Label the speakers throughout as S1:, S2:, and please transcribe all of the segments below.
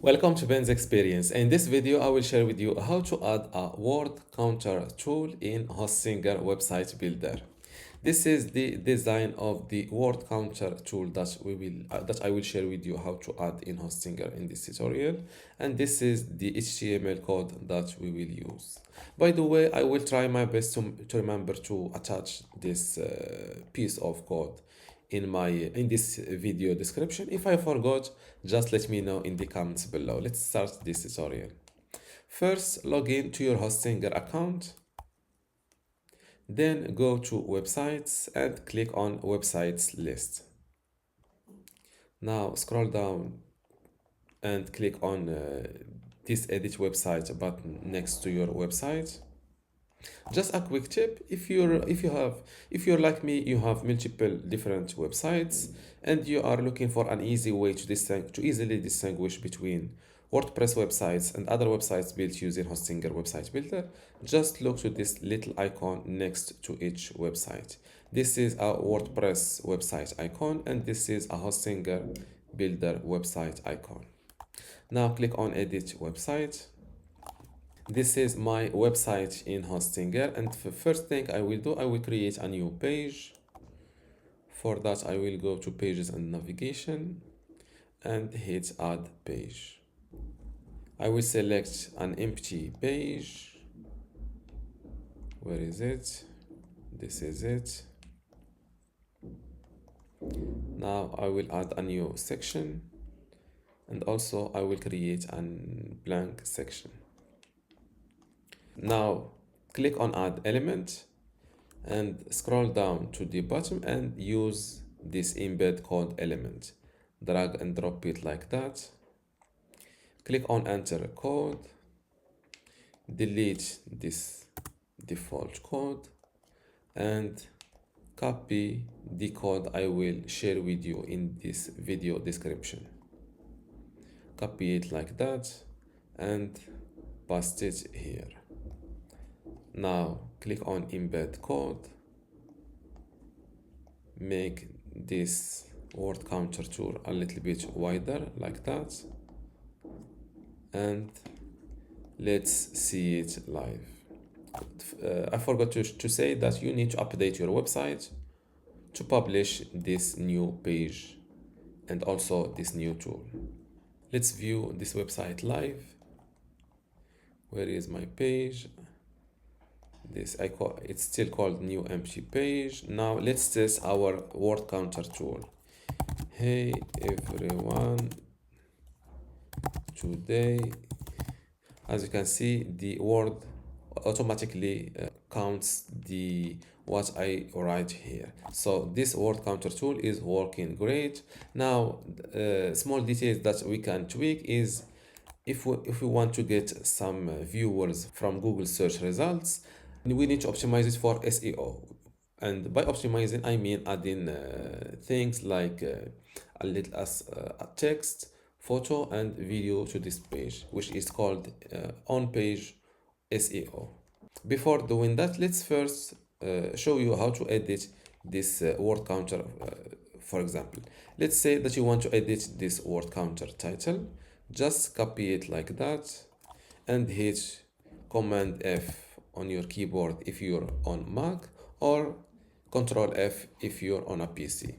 S1: Welcome to Ben's Experience. In this video, I will share with you how to add a word counter tool in Hostinger website builder. This is the design of the word counter tool that I will share with you how to add in Hostinger in this tutorial. And this is the HTML code that we will use. By the way, I will try my best to remember to attach this piece of code in this video description. If I forgot, just let me know in the comments below. Let's start this tutorial. First, log in to your Hostinger account. Then go to websites and click on websites list. Now scroll down and click on this edit website button next to your website. Just a quick tip: if you're like me, you have multiple different websites and you are looking for an easy way to easily distinguish between WordPress websites and other websites built using Hostinger website builder, just look to this little icon next to each website. This is a WordPress website icon and this is a Hostinger builder website icon. Now click on edit website. This is my website in Hostinger, and the first thing I will do, I will create a new page. For that, I will go to pages and navigation and hit add page. I will select an empty page. Where is it? This is it. Now I will add a new section, and also I will create a blank section. Now click on add element and scroll down to the bottom and use this embed code element. Drag and drop it like that. Click on enter code. Delete this default code and copy the code I will share with you in this video description. Copy it like that and paste it here. Now click on embed code, make this word counter tool a little bit wider like that, and let's see it live. I forgot to say that you need to update your website to publish this new page and also this new tool. Let's view this website live. Where is my page? It's still called new empty page. Now let's test our word counter tool. Hey everyone, today, as you can see, the word automatically counts what I write here. So this word counter tool is working great. Now small details that we can tweak is if we want to get some viewers from Google search results, we need to optimize it for SEO. And by optimizing, I mean adding things like a text, photo, and video to this page, which is called on-page SEO. Before doing that, let's first show you how to edit this word counter. For example, let's say that you want to edit this word counter title. Just copy it like that and hit Command F on your keyboard if you're on Mac, or Control F if you're on a PC.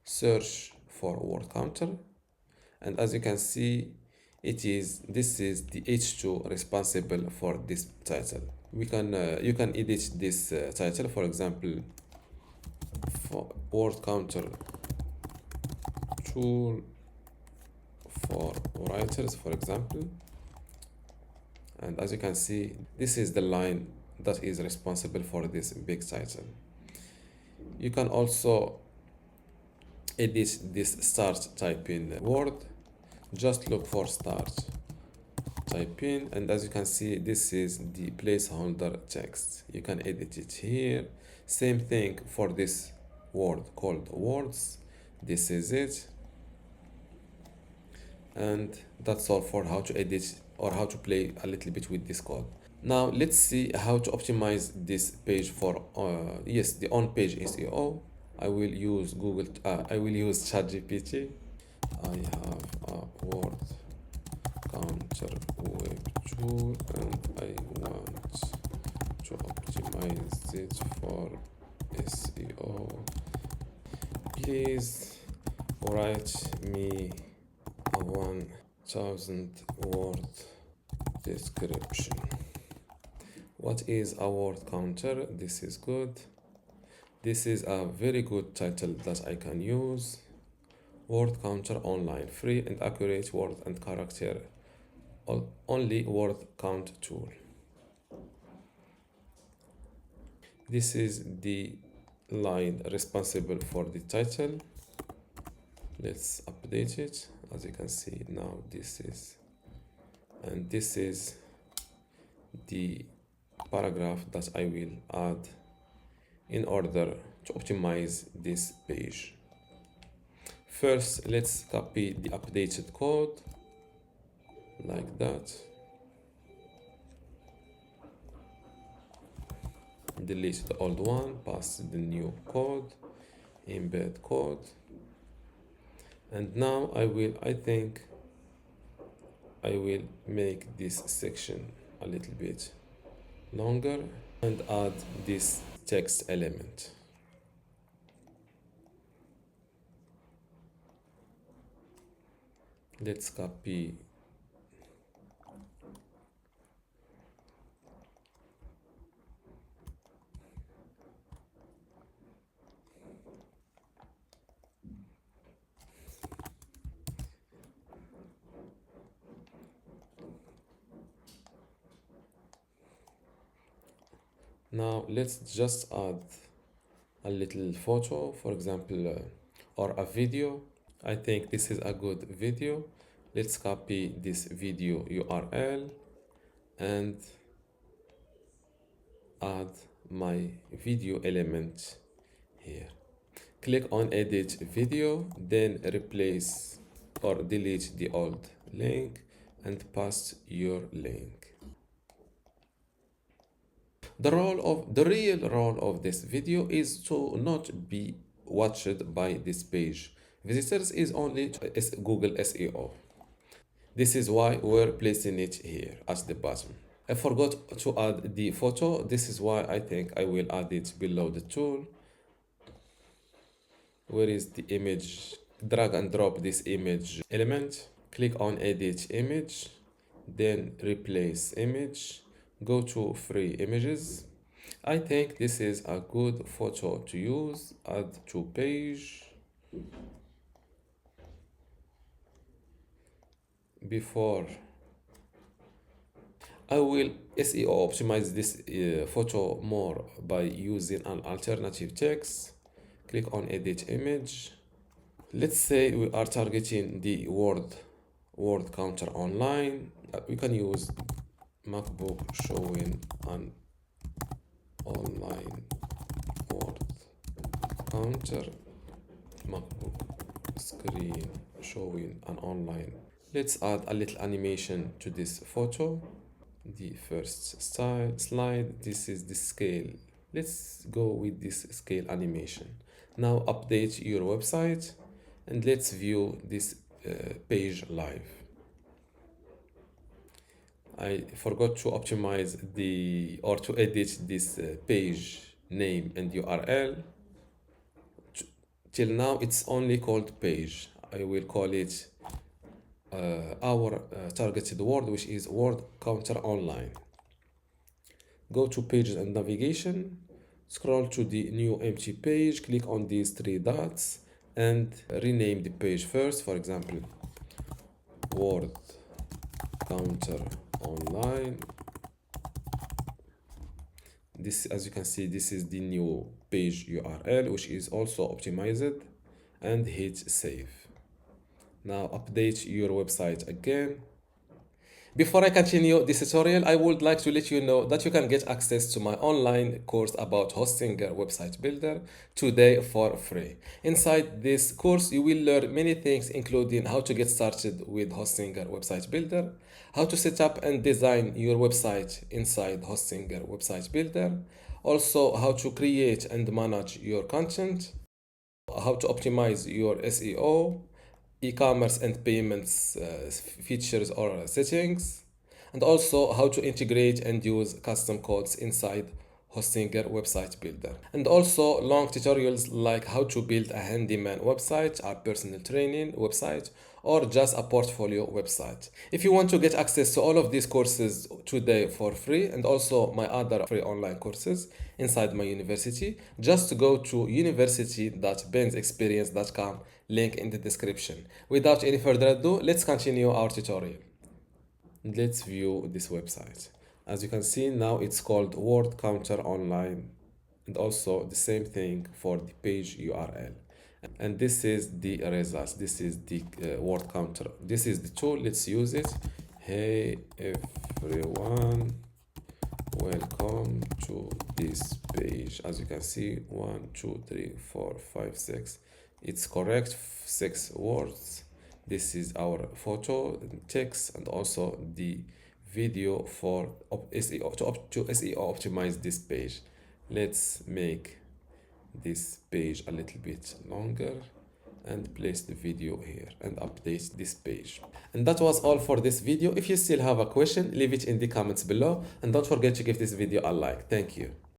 S1: Search for word counter, and as you can see, this is the H2 responsible for this title. You can edit this title, for example, for word counter tool for writers, for example. And as you can see, this is the line that is responsible for this big title. You can also edit this start type in word. Just look for start type in, and as you can see, this is the placeholder text. You can edit it here. Same thing for this word called words. This is it. And that's all for how to edit or how to play a little bit with this code. Now let's see how to optimize this page for the on-page SEO. I will use ChatGPT. I have a word counter web tool and I want to optimize it for SEO. Please write me a 1000 word description. What is a word counter? This is good. This is a very good title that I can use. Word counter online, free and accurate word and character only word count tool. This is the line responsible for the title. Let's update it. As you can see now, this is the paragraph that I will add in order to optimize this page. First, let's copy the updated code like that. Delete the old one, paste the new code, embed code. And now I think I will make this section a little bit longer and add this text element. Let's copy now. Let's just add a little photo, for example, or a video. I think this is a good video. Let's copy this video URL and add my video element here. Click on edit video, then replace or delete the old link and paste your link. The real role of this video is to not be watched by this page visitors, is only Google SEO. This is why we're placing it here at the bottom. I forgot to add the photo. This is why I think I will add it below the tool. Where is the image? Drag and drop this image element. Click on edit image, then replace image. Go to free images. I think this is a good photo to use. Add to page. Before I will SEO optimize this photo more by using an alternative text. Click on edit image. Let's say we are targeting the word counter online. We can use MacBook showing an online word counter, MacBook screen showing an online. Let's add a little animation to this photo. The first slide, this is the scale. Let's go with this scale animation. Now update your website and let's view this page live. I forgot to optimize or to edit this page name and URL. Till now it's only called page. I will call it our targeted word, which is word counter online. Go to pages and navigation, scroll to the new empty page, click on these three dots and rename the page first. For example, word counter online. This, as you can see, this is the new page URL, which is also optimized, and hit save. Now update your website again. Before I continue this tutorial, I would like to let you know that you can get access to my online course about hosting a website builder today for free. Inside this course, you will learn many things, including how to get started with hosting a website builder, how to set up and design your website inside hosting a website builder, also how to create and manage your content, how to optimize your SEO, e-commerce and payments features or settings, and also how to integrate and use custom codes inside Hostinger website builder, and also long tutorials like how to build a handyman website, a personal training website, or just a portfolio website. If you want to get access to all of these courses today for free, and also my other free online courses inside my university, just go to university.bensexperience.com, link in the description. Without any further ado, let's continue our tutorial. Let's view this website. As you can see now, it's called Word Counter Online, and also the same thing for the page URL. And this is the results. This is the word counter. This is the tool. Let's use it. Hey everyone, welcome to this page. As you can see, 1 2 3 4 5 6. It's correct, 6 words. This is our photo, text, and also the video for SEO to SEO optimize this page. Let's make this page a little bit longer and place the video here and update this page. And that was all for this video. If you still have a question, leave it in the comments below, and don't forget to give this video a like. Thank you.